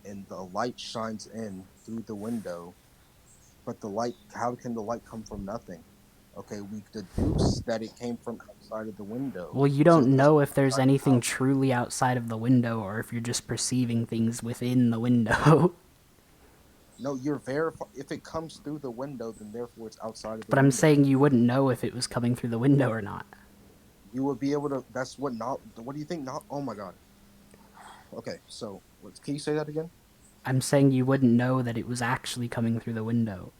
And the light shines in through the window, but how can the light come from nothing? Okay, we deduce that it came from outside of the window, Well, you so don't it must know be if there's outside the anything house. truly outside of the window or if you're just perceiving things within the window. No, you're verify. If it comes through the window, then therefore it's outside of the But I'm window. saying you wouldn't know if it was coming through the window or not. You would be able to. That's what not. What do you think? Not. Oh my god. Okay, so can you say that again? I'm saying you wouldn't know that it was actually coming through the window.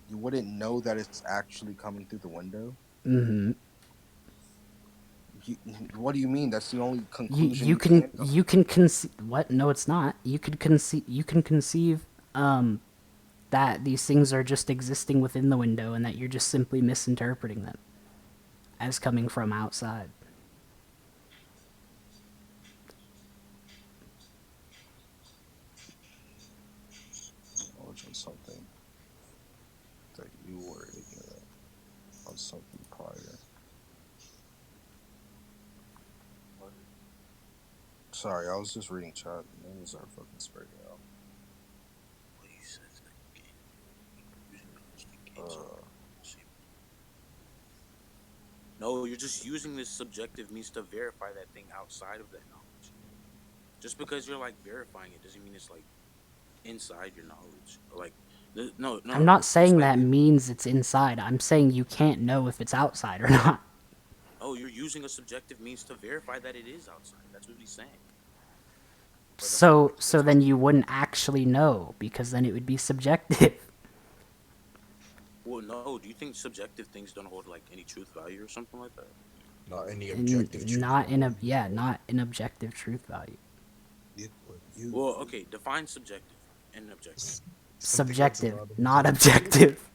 You wouldn't know that it's actually coming through the window. Mm-hmm. What do you mean? That's the only You conclusion you can come you can conceive what? No, it's not. You can conceive that these things are just existing within the window and that you're just simply misinterpreting them as coming from outside. knowledge on something that you were ignorant on something prior. Sorry, I was just reading chat. Names are fucking spreading out. What he says that you can't using knowledge to gain some Uh, No, you're just using this subjective means to verify that thing outside of that knowledge. Just because you're like verifying it doesn't mean it's like inside your knowledge. Or like, no. I'm not saying that Perspective. means it's inside. I'm saying you can't know if it's outside or not. Oh, you're using a subjective means to verify that it is outside. That's what he's saying. So then you wouldn't actually know because then it would be subjective. Well, no. Do you think subjective things don't hold like any truth value or something like that? Not any objective truth. Not in an objective truth value. Well, okay. Define subjective and objective. Subjective, not objective.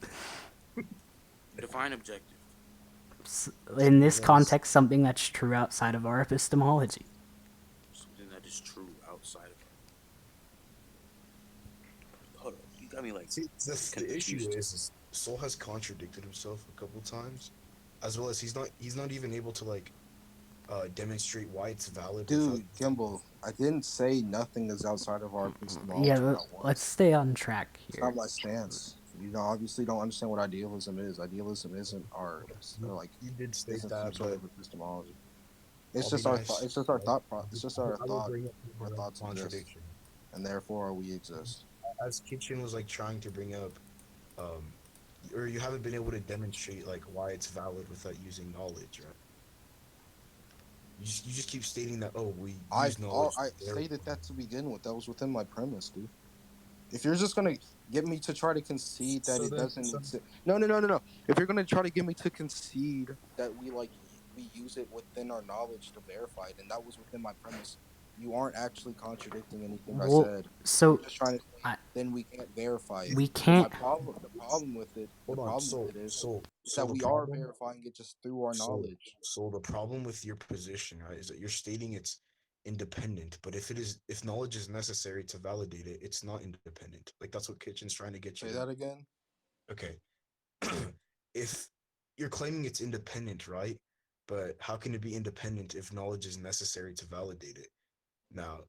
Define objective. In this context, something that's true outside of our epistemology. Something that is true outside of it. Hold on. You got me like. See, the issue is Soul has contradicted himself a couple times, as well as he's not even able to like demonstrate why it's valid. dude, Gymbal, I didn't say nothing is outside of our epistemology. Yeah, let's stay on track It's here. not my stance. You obviously don't understand what idealism is. Idealism isn't our like. You did state Isn't that, some sort but of epistemology. It's I'll just be our nice. thought. It's just our thought. It's just our I will thought. bring up Our the thoughts exist, contradiction. and therefore we exist. As Kitchen was like trying to bring up, or you haven't been able to demonstrate like why it's valid without using knowledge, right? You just keep stating that we use knowledge. I stated that to begin with. That was within my premise, dude. If you're just gonna get me to try to concede that doesn't exist, no. If you're gonna try to get me to concede that we use it within our knowledge to verify it, and that was within my premise, you aren't actually contradicting anything I said. So You're just trying to say, then we can't verify it. we can't. The problem with it, is that we are verifying it just through our knowledge. So the problem with your position, right, is that you're stating it's independent, but if knowledge is necessary to validate it, it's not independent. Like that's what Kitchen's trying to get you. Say that again. Okay. If you're claiming it's independent, right? But how can it be independent if knowledge is necessary to validate it? Now,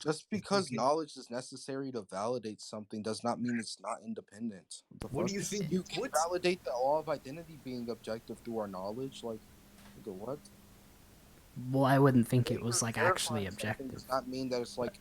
just because knowledge is necessary to validate something does not mean it's not independent. What do you think? You can validate the law of identity being objective through our knowledge? Like, what? Well, I wouldn't think it was like actually Verifying something objective. does not mean that it's like,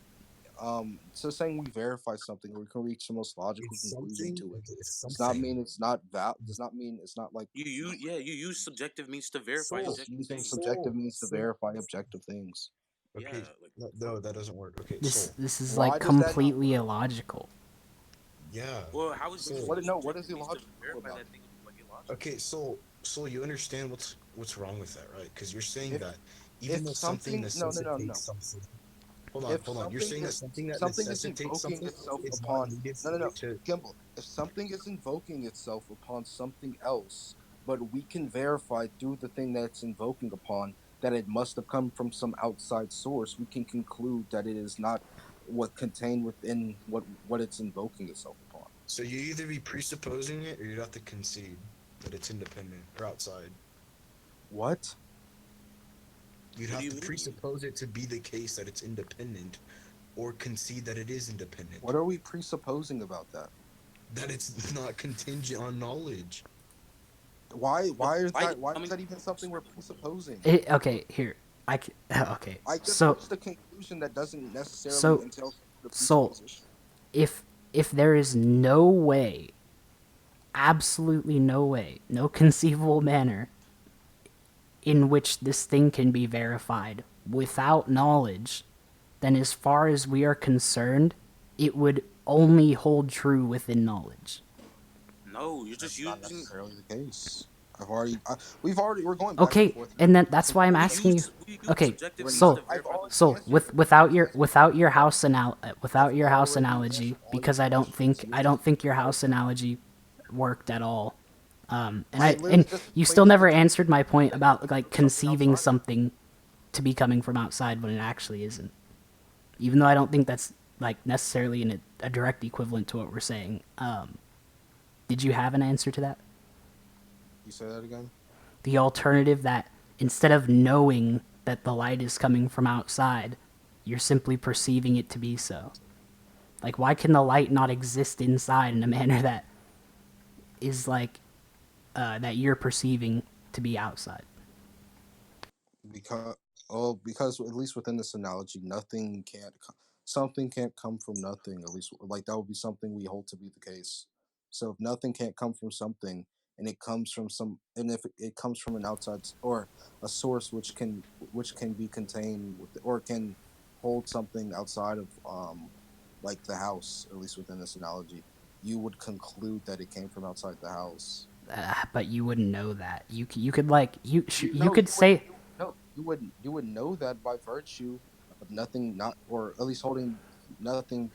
so saying we verify something or we can reach the most logical conclusion to it. Does not mean it's not does not mean it's not like You use subjective means to verify objective using things. subjective means to verify objective things. Okay, Yeah, no, that doesn't work. Okay, This is Why like does that not completely work? illogical. yeah. Well, how is What is illogical verify about that it? thing like illogical? Okay, so you understand what's wrong with that, right? Because you're saying If- that even though something necessitates something. Hold on. You're saying that something that necessitates something itself is upon not needed no. to. Gymbal, if something is invoking itself upon something else, but we can verify through the thing that it's invoking upon that it must have come from some outside source, we can conclude that it is not what contained within what it's invoking itself upon. So you either be presupposing it or you'd have to concede that it's independent or outside. What? You'd What have do to you mean? presuppose it to be the case that it's independent, or concede that it is independent. What are we presupposing about that? That it's not contingent on knowledge. Why is Why that even something we're presupposing? Okay, here. Okay. I just So reached the conclusion that doesn't necessarily So- entail the so- presupposition. if there is no way, absolutely no way, no conceivable manner in which this thing can be verified without knowledge, then as far as we are concerned, it would only hold true within knowledge. No, you're just That's not using. necessarily the case. We're going back and Okay, forth. and then that's why I'm We asking you. use Okay, subjective means Soul, to verify the Soul, subjective. without your house without your house already analogy, answered all because your I don't questions. think your house analogy worked at all. And I literally and just you still explained never it to answered my point about like conceiving outside. something to be coming from outside when it actually isn't. Even though I don't think that's like necessarily a direct equivalent to what we're saying. Did you have an answer to that? You say that again? The alternative that instead of knowing that the light is coming from outside, you're simply perceiving it to be so. Like, why can the light not exist inside in a manner that is like that you're perceiving to be outside? Because at least within this analogy, something can't come from nothing. At least like that would be something we hold to be the case. So if nothing can't come from something, and if it comes from an outside or a source which can be contained or can hold something outside of like the house, at least within this analogy, you would conclude that it came from outside the house. But you wouldn't know that. You could like you No, could say no, you would know that by virtue of nothing not or at least holding nothing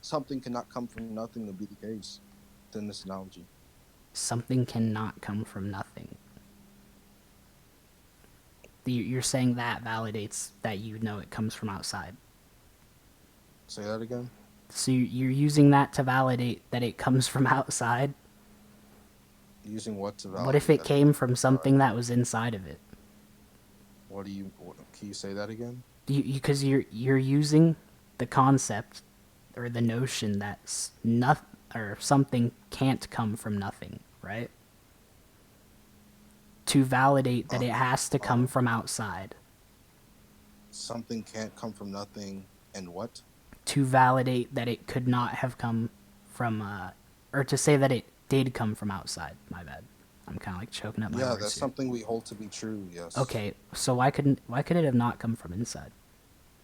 something cannot come from nothing to be the case within this analogy. something cannot come from nothing. You're saying that validates that you know it comes from outside. Say that again. So you're using that to validate that it comes from outside? Using what to validate? What if it that? came from something that was inside of it? Can you say that again? Because you're using the concept or the notion that or something can't come from nothing, right? To validate that it has to come from outside. Something can't come from nothing, and what? To validate that it could not have come from, or to say that it did come from outside. My bad. I'm kind of like choking up my words. Yeah, that's here. something we hold to be true. Yes. Okay, so why could it have not come from inside?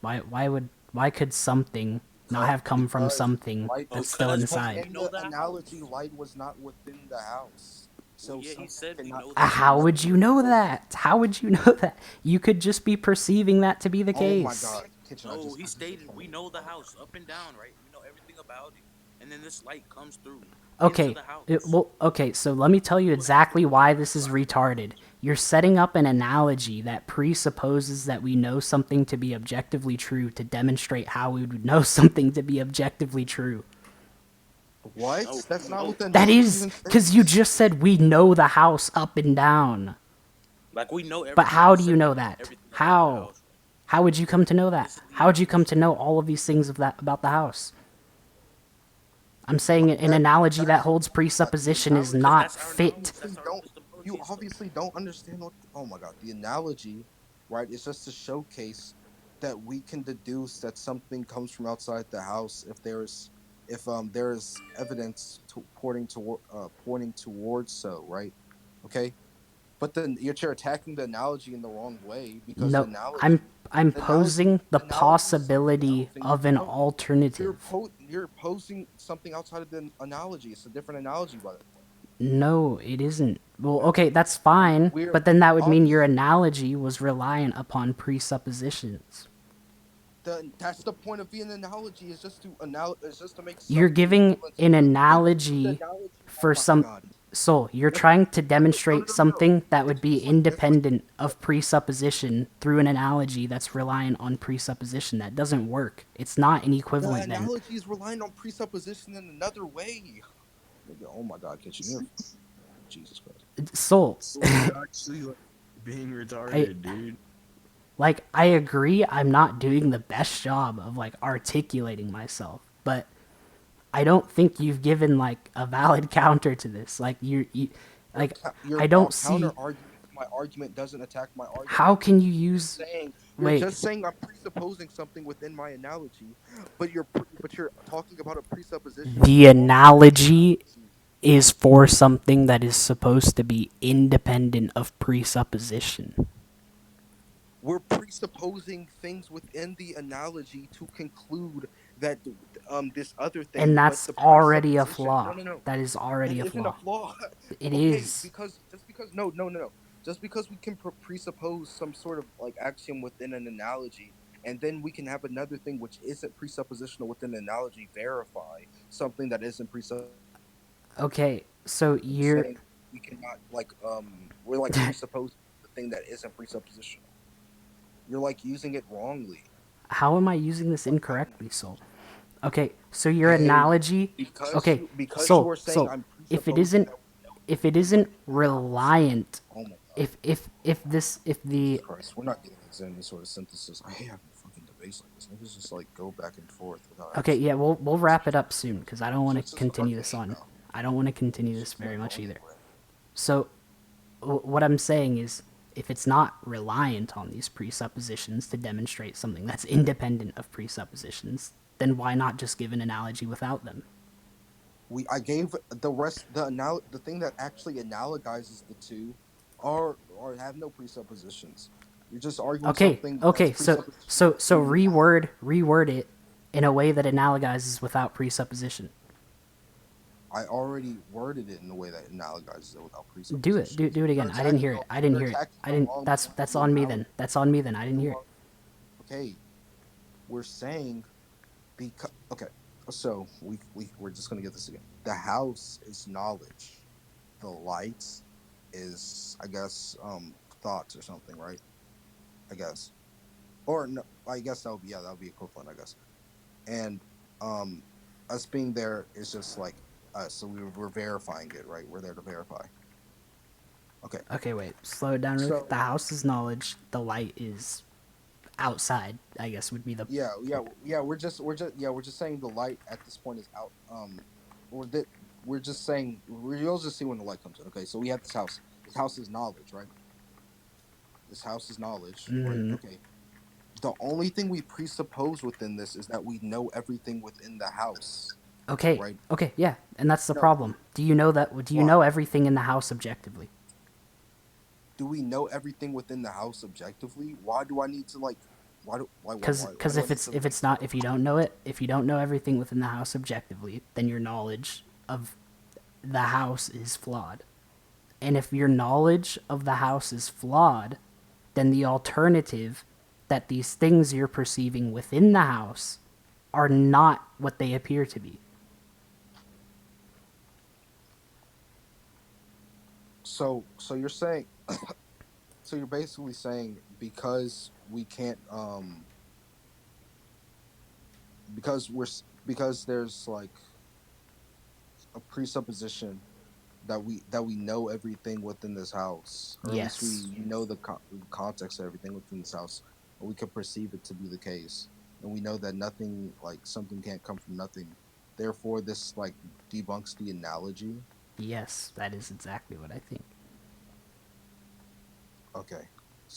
Why could something not have come from Because something light- that's still Because inside? In know the that analogy, light was not within the house. So Well, yeah, he something said we cannot know come that. How from would you nothing. know that? How would you know that? You could just be perceiving that to be the Oh case. my god, Kitchen! No, he stated we know the house up and down, right? We know everything about it, and then this light comes through Okay, into the house. okay, so let me tell you exactly why this is retarded. You're setting up an analogy that presupposes that we know something to be objectively true to demonstrate how we would know something to be objectively true. What? No, That's not what the That analogy is even because says. you just said we know the house up and down. Like we know everything. But how do said you we know that? everything about the How? house. How would you come to know that? This is the How would you come to analogy. know all of these things about the house? I'm saying an That- analogy that that's- holds presupposition is Because not that's our fit. knowledge, that's our epistemology You and stuff. obviously don't understand what. Oh my god, the analogy, right? Is just to showcase that we can deduce that something comes from outside the house if there is evidence pointing towards so, right? Okay, but then you're attacking the analogy in the wrong way because No, I'm the posing the analogy is something possibility else, and of an you're alternative. you're posing something outside of the analogy. It's a different analogy, by the way. No, it isn't. Well, okay, that's fine, We're but then that would mean your obviously- analogy was reliant upon presuppositions. That's the point of being an analogy. Is just to make. You're something giving equivalent to an something. analogy The analogy- for oh my some God. soul. You're trying to demonstrate something that would be independent of presupposition through an analogy that's reliant on presupposition. That doesn't work. It's not an The equivalent then. analogy is relying on presupposition in another way. Oh my God, Kitchen, you're Jesus Christ. Soul. You're actually like, being retarded, dude. Like, I agree I'm not doing the best job of like articulating myself, but I don't think you've given like a valid counter to this. Like you like Your I don't see counter argument. My argument doesn't attack my argument. how can you use Saying Wait. You're just saying I'm presupposing something within my analogy, but you're talking about a presupposition. the analogy is for something that is supposed to be independent of presupposition. We're presupposing things within the analogy to conclude that this other thing, And but that's the already a presupposition. No, flaw. no, no. That is That already a isn't a flaw. flaw. It Okay, is. because no, no, no, no. Just because we can presuppose some sort of like axiom within an analogy, and then we can have another thing which isn't presuppositional within an analogy verify something that isn't Okay, so you're saying we cannot like we're like presupposing the thing that isn't presuppositional. You're like using it wrongly. how am I using this Like I don't incorrectly, Soul? Okay, so your hey, analogy. Okay, because you Soul, are saying Soul. I'm If it presupposing isn't, that we know if it everything isn't within the house. reliant, Oh my god. if Jesus the Christ, we're not getting into any sort of synthesis. I hate having fucking debates like this. Niggas just like go back and forth without okay, actually. yeah, we'll wrap it up soon because I don't want It's to just continue this arguing on. now. I don't want to continue It's this just not very much going either. anywhere. So, what I'm saying is, if it's not reliant on these presuppositions to demonstrate something that's independent of presuppositions, then why not just give an analogy without them? I gave the rest the thing that actually analogizes the two or have no presuppositions. You're just arguing Okay, something that's okay, presuppositional so in the reword it in a way that analogizes without presupposition. I already worded it in a way that analogizes it without Do it, presuppositions. do it again. I didn't hear it. I didn't You're hear it. attacking I the didn't. wrong That's part of that's the on me analogy. then. That's on me then. I didn't You hear it. are okay. We're saying because okay. So we're just gonna get this again. The house is knowledge. The light is I guess thoughts or something, right? I guess. Or no, I guess that would be that would be equivalent, I guess. And um us being there is just like us, so we're verifying it, right? We're there to verify. Okay. Okay, wait. Slow it down really quick. So The house is knowledge. The light is outside. I guess would be the. we're just saying the light at this point is out. Or that we're just saying you'll just see when the light comes in. Okay, so we have this house. This house is knowledge, right? This house is knowledge, right? Mhm. Okay. The only thing we presuppose within this is that we know everything within the house, Okay. right? Okay. Yeah, and that's the No, problem. Do you know that? Do you why? know everything in the house objectively? Do we know everything within the house objectively? Why do I need to like? Why Because do I if need it's to? if it's not if you don't know it if you don't know everything within the house objectively, then your knowledge of the house is flawed. And if your knowledge of the house is flawed, then the alternative that these things you're perceiving within the house are not what they appear to be. So you're saying, so you're basically saying because we can't because because there's like a presupposition that we know everything within this house, or at least Yes. we know the context of everything within this house, or we can perceive it to be the case, and we know that nothing like something can't come from nothing. Therefore, this like debunks the analogy. Yes, that is exactly what I think. Okay,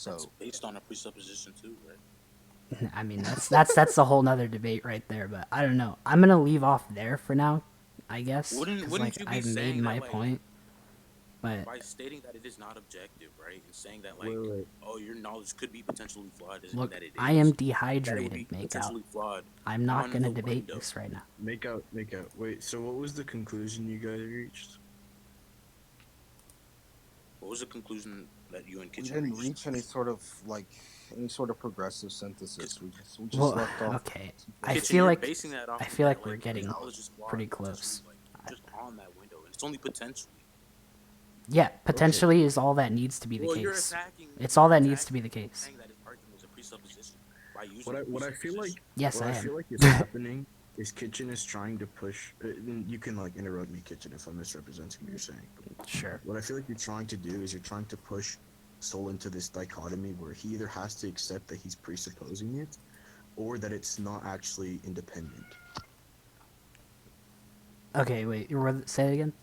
That's so based on a presupposition too, right? I mean, that's a whole nother debate right there, but I don't know. I'm gonna leave off there for now, I guess, because Wouldn't like you I be made saying my that like point, but by stating that it is not objective, right, and saying that Wait, like, wait. oh, your knowledge could be potentially flawed doesn't mean look, that it I am is. That it would dehydrated, be make out. potentially flawed I'm not on gonna the debate window. this right now. Make out, make out. Wait, so what was the conclusion you guys reached? What was the conclusion that you and we Kitchen didn't reached? reach any sort of progressive synthesis. We just Well, left off. okay. I Basic. Kitchen, feel you're like basing that off I of feel that like we're like your getting knowledge is flawed pretty potentially close. like just on that window, and it's only potentially. Yeah, potentially is all that needs to be the Well, you're case. attacking. It's all You're that needs to be attacking the him, case. saying that his argument is a presupposition by using What I a what I feel like presupposition. Yes, what I I am. feel like is happening is Kitchen is trying to push. You can like interrupt me, Kitchen, if I'm misrepresenting what you're saying. But Sure. what I feel like you're trying to do is you're trying to push Soul into this dichotomy where he either has to accept that he's presupposing it, or that it's not actually independent. Okay, wait. Say it again.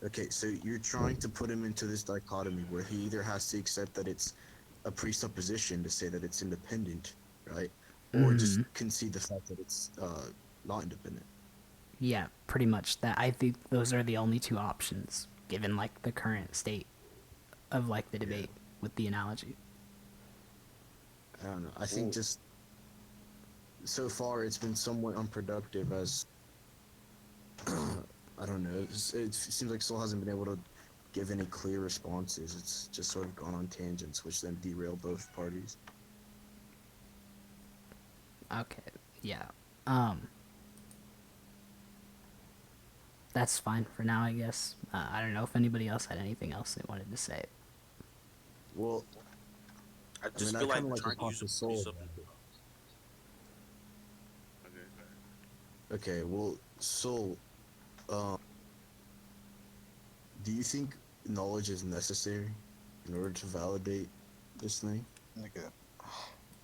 Okay, so you're trying to put him into this dichotomy where he either has to accept that it's a presupposition to say that it's independent, right? Or just concede the fact that it's not independent. Yeah, pretty much. That I think those are the only two options given like the current state of like the debate with the analogy. I don't know. I think just so far it's been somewhat unproductive as I don't know. It seems like Soul hasn't been able to give any clear responses. It's just sort of gone on tangents, which then derail both parties. Okay, yeah. That's fine for now, I guess. I don't know if anybody else had anything else they wanted to say. Well, I just mean, I feel like kinda like to trying to talk use to a Soul. something. Okay. Okay, well, Soul, um, do you think knowledge is necessary in order to validate this thing? Nigga,